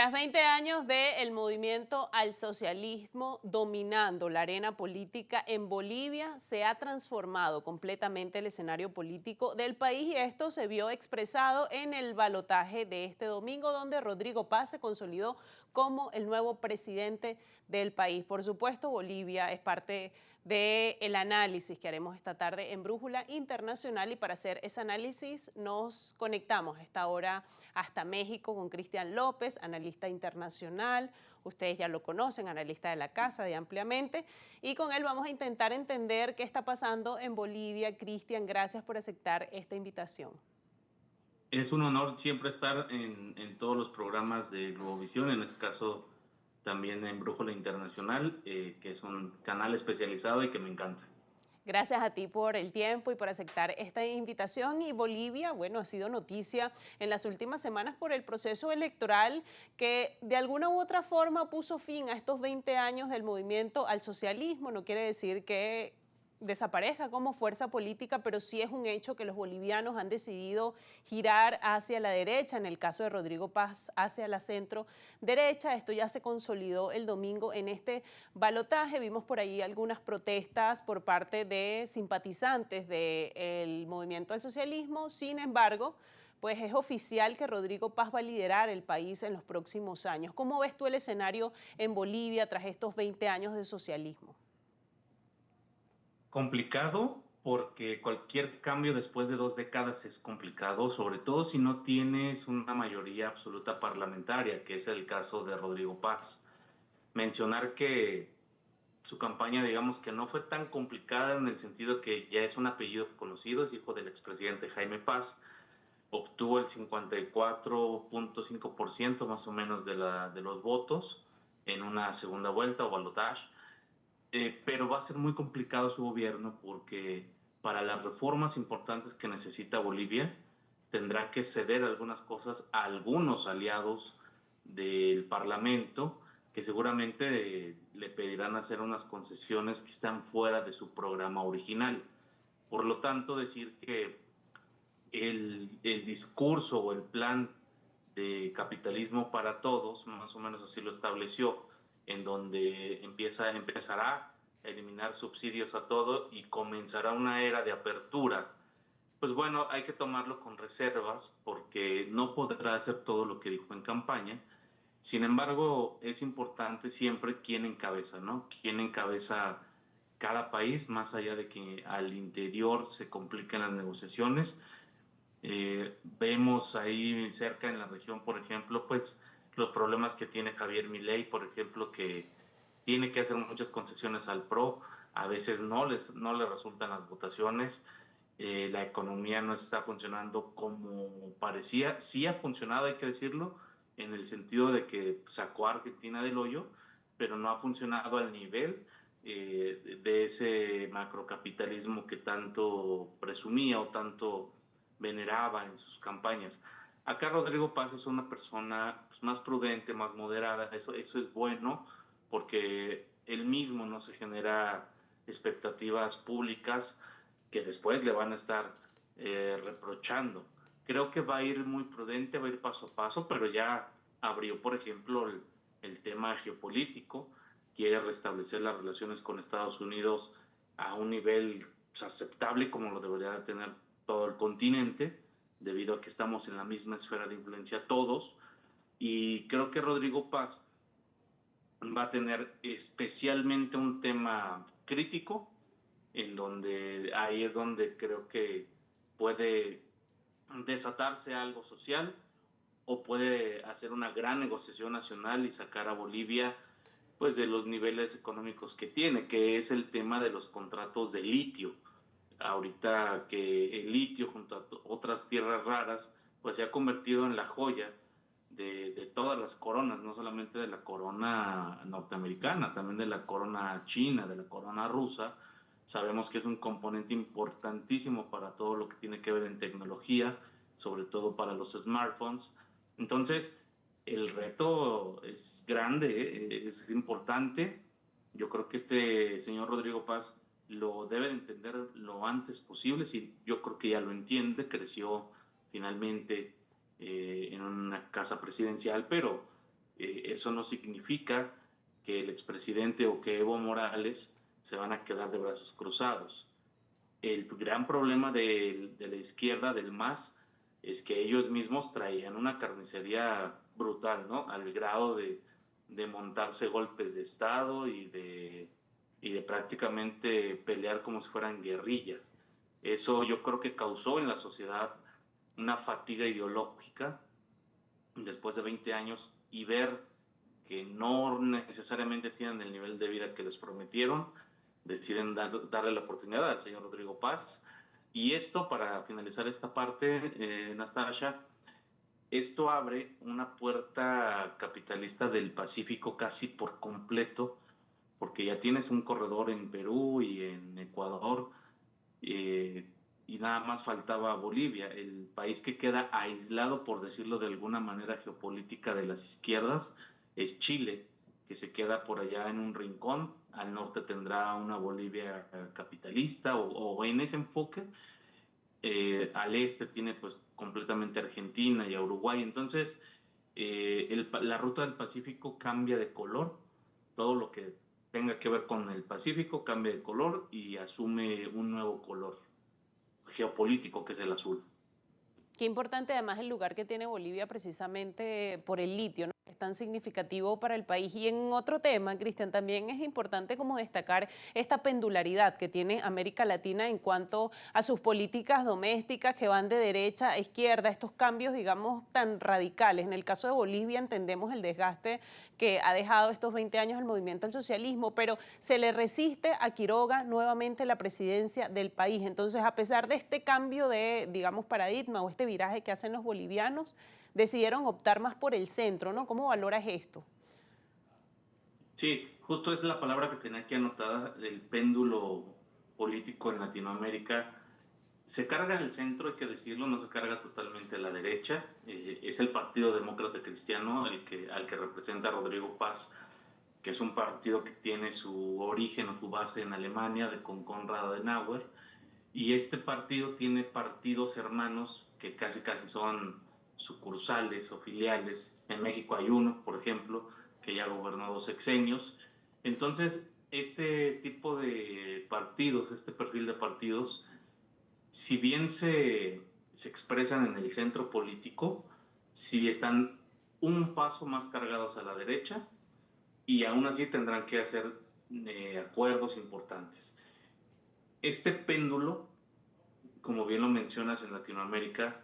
Tras 20 años del movimiento al socialismo dominando la arena política en Bolivia, se ha transformado completamente el escenario político del país y esto se vio expresado en el balotaje de este domingo, donde Rodrigo Paz se consolidó como el nuevo presidente del país. Por supuesto, Bolivia es parte del análisis que haremos esta tarde en Brújula Internacional, y para hacer ese análisis nos conectamos a esta hora hasta México con Cristian López, analista internacional. Ustedes ya lo conocen, analista de la casa de Ampliamente, y con él vamos a intentar entender qué está pasando en Bolivia. Cristian, gracias por aceptar esta invitación. Es un honor siempre estar en todos los programas de Globovisión, en este caso también en Brújula Internacional, que es un canal especializado y que me encanta. Gracias a ti por el tiempo y por aceptar esta invitación. Y Bolivia, bueno, ha sido noticia en las últimas semanas por el proceso electoral que de alguna u otra forma puso fin a estos 20 años del movimiento al socialismo. No quiere decir que desaparezca como fuerza política, pero sí es un hecho que los bolivianos han decidido girar hacia la derecha, en el caso de Rodrigo Paz hacia la centro derecha. Esto ya se consolidó el domingo en este balotaje. Vimos por ahí algunas protestas por parte de simpatizantes del movimiento al socialismo. Sin embargo, pues es oficial que Rodrigo Paz va a liderar el país en los próximos años. ¿Cómo ves tú el escenario en Bolivia tras estos 20 años de socialismo? Complicado porque cualquier cambio después de 2 décadas es complicado, sobre todo si no tienes una mayoría absoluta parlamentaria, que es el caso de Rodrigo Paz. Mencionar que su campaña, digamos que no fue tan complicada en el sentido que ya es un apellido conocido, es hijo del expresidente Jaime Paz, obtuvo el 54.5% más o menos de los votos en una segunda vuelta o balotage, pero va a ser muy complicado su gobierno porque para las reformas importantes que necesita Bolivia tendrá que ceder algunas cosas a algunos aliados del Parlamento que seguramente le pedirán hacer unas concesiones que están fuera de su programa original. Por lo tanto, decir que el discurso o el plan de capitalismo para todos, más o menos así lo estableció, en donde empezará a eliminar subsidios a todo y comenzará una era de apertura. Pues bueno, hay que tomarlo con reservas porque no podrá hacer todo lo que dijo en campaña. Sin embargo, es importante siempre quién encabeza, ¿no? Quién encabeza cada país, más allá de que al interior se compliquen las negociaciones. Vemos ahí cerca en la región, por ejemplo, pues los problemas que tiene Javier Milei, por ejemplo, que tiene que hacer muchas concesiones al PRO, a veces no les resultan las votaciones, la economía no está funcionando como parecía, sí ha funcionado, hay que decirlo, en el sentido de que sacó a Argentina del hoyo, pero no ha funcionado al nivel de ese macrocapitalismo que tanto presumía o tanto veneraba en sus campañas. Acá Rodrigo Paz es una persona pues, más prudente, más moderada, eso es bueno porque él mismo no se genera expectativas públicas que después le van a estar reprochando. Creo que va a ir muy prudente, va a ir paso a paso, pero ya abrió, por ejemplo, el tema geopolítico, quiere restablecer las relaciones con Estados Unidos a un nivel pues, aceptable como lo debería de tener todo el continente, debido a que estamos en la misma esfera de influencia todos, y creo que Rodrigo Paz va a tener especialmente un tema crítico, en donde ahí es donde creo que puede desatarse algo social o puede hacer una gran negociación nacional y sacar a Bolivia pues de los niveles económicos que tiene, que es el tema de los contratos de litio. Ahorita que el litio junto a otras tierras raras pues se ha convertido en la joya de todas las coronas, no solamente de la corona norteamericana, también de la corona china, de la corona rusa. Sabemos que es un componente importantísimo para todo lo que tiene que ver en tecnología, sobre todo para los smartphones. Entonces, el reto es grande, es importante. Yo creo que este señor Rodrigo Paz lo debe de entender lo antes posible. Sí, yo creo que ya lo entiende, creció finalmente en una casa presidencial, pero Eso no significa que el expresidente o que Evo Morales se van a quedar de brazos cruzados. El gran problema de la izquierda, del MAS, es que ellos mismos traían una carnicería brutal, ¿no? Al grado de montarse golpes de Estado y de prácticamente pelear como si fueran guerrillas. Eso yo creo que causó en la sociedad una fatiga ideológica después de 20 años y ver que no necesariamente tienen el nivel de vida que les prometieron, deciden darle la oportunidad al señor Rodrigo Paz. Y esto, para finalizar esta parte, Nastasia, esto abre una puerta capitalista del Pacífico casi por completo, porque ya tienes un corredor en Perú y en Ecuador, eh, y nada más faltaba Bolivia, el país que queda aislado, por decirlo de alguna manera, geopolítica de las izquierdas, es Chile, que se queda por allá en un rincón. Al norte tendrá una Bolivia capitalista o en ese enfoque. Al este tiene pues completamente Argentina y a Uruguay. Entonces, la ruta del Pacífico cambia de color. Todo lo que tenga que ver con el Pacífico cambia de color y asume un nuevo color geopolítico, que es el azul. Qué importante además el lugar que tiene Bolivia precisamente por el litio, ¿no? Es tan significativo para el país. Y en otro tema, Cristian, también es importante como destacar esta pendularidad que tiene América Latina en cuanto a sus políticas domésticas que van de derecha a izquierda, estos cambios, digamos, tan radicales. En el caso de Bolivia entendemos el desgaste que ha dejado estos 20 años el movimiento al socialismo, pero se le resiste a Quiroga nuevamente la presidencia del país. Entonces, a pesar de este cambio de, digamos, paradigma o este viraje que hacen los bolivianos, decidieron optar más por el centro, ¿no? ¿Cómo valoras esto? Sí, justo es la palabra que tenía aquí anotada, el péndulo político en Latinoamérica. Se carga en el centro, hay que decirlo, no se carga totalmente a la derecha. Es el Partido Demócrata Cristiano al que representa Rodrigo Paz, que es un partido que tiene su origen o su base en Alemania, con Konrad Adenauer. Y este partido tiene partidos hermanos que casi casi son sucursales o filiales. En México hay uno, por ejemplo, que ya gobernó 2 sexenios. Entonces, este tipo de partidos, este perfil de partidos, si bien se expresan en el centro político, sí están un paso más cargados a la derecha y aún así tendrán que hacer acuerdos importantes. Este péndulo, como bien lo mencionas en Latinoamérica,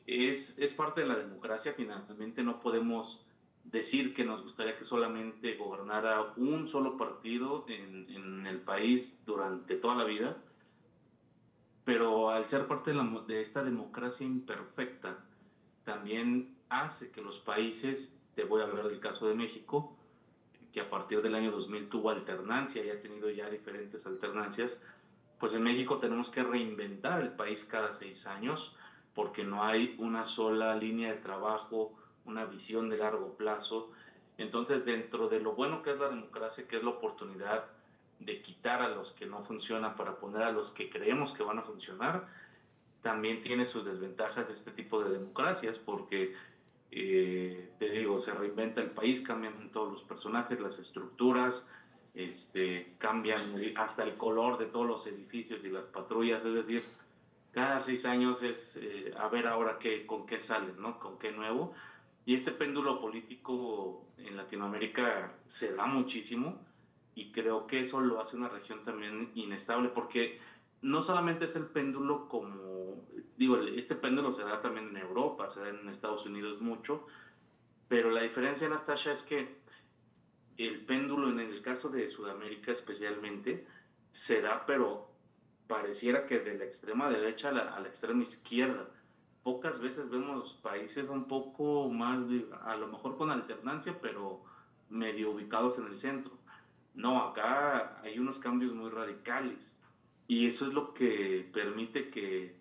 es parte de la democracia. Finalmente no podemos decir que nos gustaría que solamente gobernara un solo partido en el país durante toda la vida, pero al ser parte de esta democracia imperfecta, también hace que los países, te voy a hablar del caso de México, que a partir del año 2000 tuvo alternancia y ha tenido ya diferentes alternancias, pues en México tenemos que reinventar el país cada 6 años porque no hay una sola línea de trabajo, una visión de largo plazo. Entonces, dentro de lo bueno que es la democracia, que es la oportunidad de quitar a los que no funcionan para poner a los que creemos que van a funcionar, también tiene sus desventajas de este tipo de democracias porque te digo, se reinventa el país, cambian todos los personajes, las estructuras, cambian hasta el color de todos los edificios y las patrullas, es decir, cada 6 años es a ver ahora con qué salen, ¿no? Con qué nuevo. Y este péndulo político en Latinoamérica se da muchísimo y creo que eso lo hace una región también inestable porque no solamente es el péndulo como, digo, este péndulo se da también en Europa, se da en Estados Unidos mucho, pero la diferencia, Anastasia, es que el péndulo en el caso de Sudamérica especialmente se da, pero pareciera que de la extrema derecha a la extrema izquierda. Pocas veces vemos países un poco más, a lo mejor con alternancia, pero medio ubicados en el centro. No, acá hay unos cambios muy radicales y eso es lo que permite que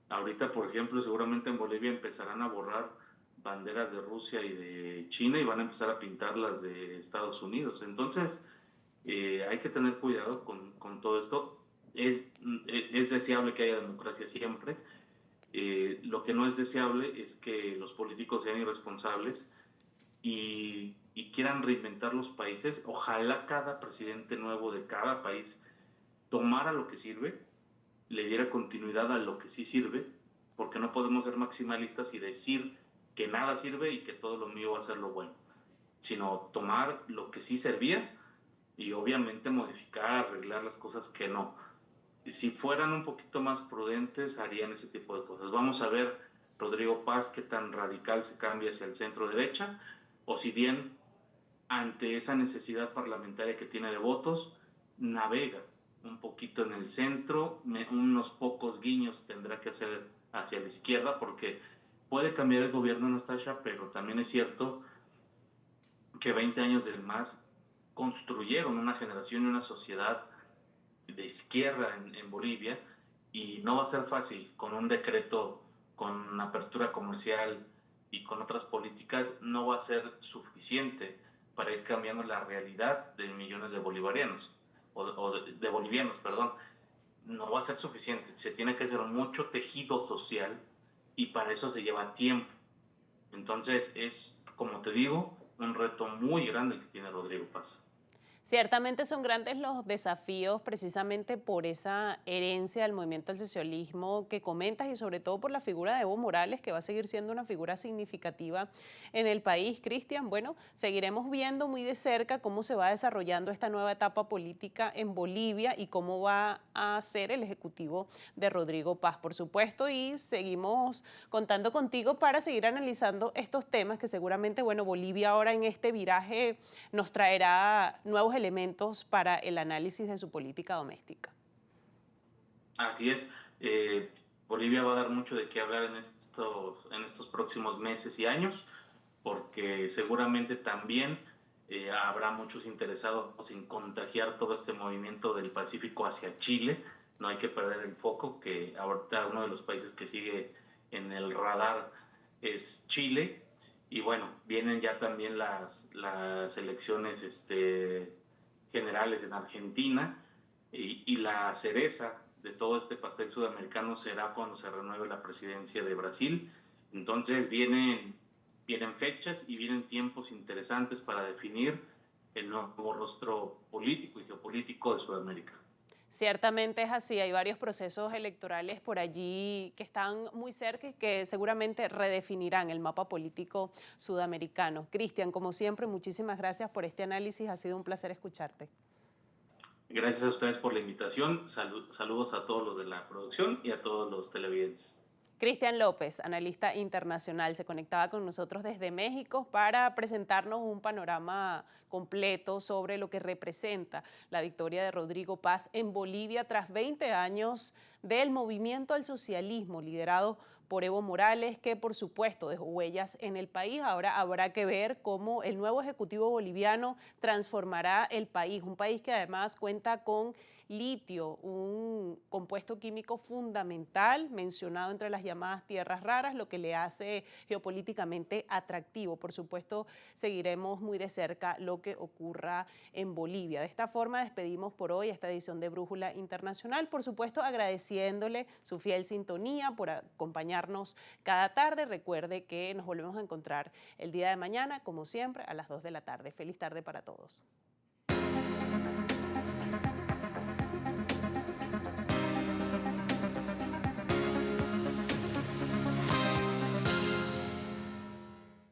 ahorita, por ejemplo, seguramente en Bolivia empezarán a borrar banderas de Rusia y de China y van a empezar a pintar las de Estados Unidos. Entonces, hay que tener cuidado con todo esto. Es deseable que haya democracia siempre. Lo que no es deseable es que los políticos sean irresponsables y quieran reinventar los países, ojalá cada presidente nuevo de cada país tomara lo que sirve, le diera continuidad a lo que sí sirve, porque no podemos ser maximalistas y decir que nada sirve y que todo lo mío va a ser lo bueno, sino tomar lo que sí servía y obviamente modificar, arreglar las cosas que no. Si fueran un poquito más prudentes, harían ese tipo de cosas. Vamos a ver, Rodrigo Paz, qué tan radical se cambia hacia el centro derecha, o si bien ante esa necesidad parlamentaria que tiene de votos, navega un poquito en el centro, unos pocos guiños tendrá que hacer hacia la izquierda, porque puede cambiar el gobierno, Anastasia, pero también es cierto que 20 años del MAS construyeron una generación y una sociedad de izquierda en Bolivia, y no va a ser fácil con un decreto, con apertura comercial y con otras políticas, no va a ser suficiente para ir cambiando la realidad de millones de bolivarianos, o de bolivianos, perdón. No va a ser suficiente, se tiene que hacer mucho tejido social y para eso se lleva tiempo. Entonces es, como te digo, un reto muy grande que tiene Rodrigo Paz. Ciertamente son grandes los desafíos precisamente por esa herencia del movimiento del socialismo que comentas y sobre todo por la figura de Evo Morales, que va a seguir siendo una figura significativa en el país. Cristian, bueno, seguiremos viendo muy de cerca cómo se va desarrollando esta nueva etapa política en Bolivia y cómo va a ser el ejecutivo de Rodrigo Paz, por supuesto, y seguimos contando contigo para seguir analizando estos temas que seguramente, bueno, Bolivia ahora en este viraje nos traerá nuevos elementos para el análisis de su política doméstica. Así es. Bolivia va a dar mucho de qué hablar en estos próximos meses y años, porque seguramente también habrá muchos interesados en contagiar todo este movimiento del Pacífico hacia Chile. No hay que perder el foco, que ahorita uno de los países que sigue en el radar es Chile. Y bueno, vienen ya también las elecciones generales en Argentina, y la cereza de todo este pastel sudamericano será cuando se renueve la presidencia de Brasil. Entonces vienen fechas y vienen tiempos interesantes para definir el nuevo rostro político y geopolítico de Sudamérica. Ciertamente es así, hay varios procesos electorales por allí que están muy cerca y que seguramente redefinirán el mapa político sudamericano. Cristian, como siempre, muchísimas gracias por este análisis, ha sido un placer escucharte. Gracias a ustedes por la invitación. Saludos a todos los de la producción y a todos los televidentes. Cristian López, analista internacional, se conectaba con nosotros desde México para presentarnos un panorama completo sobre lo que representa la victoria de Rodrigo Paz en Bolivia tras 20 años del movimiento al socialismo liderado por Evo Morales, que por supuesto dejó huellas en el país. Ahora habrá que ver cómo el nuevo ejecutivo boliviano transformará el país, un país que además cuenta con litio, un compuesto químico fundamental mencionado entre las llamadas tierras raras, lo que le hace geopolíticamente atractivo. Por supuesto, seguiremos muy de cerca lo que ocurra en Bolivia. De esta forma despedimos por hoy esta edición de Brújula Internacional, por supuesto agradeciéndole su fiel sintonía por acompañarnos cada tarde. Recuerde que nos volvemos a encontrar el día de mañana, como siempre, a las 2 de la tarde. Feliz tarde para todos.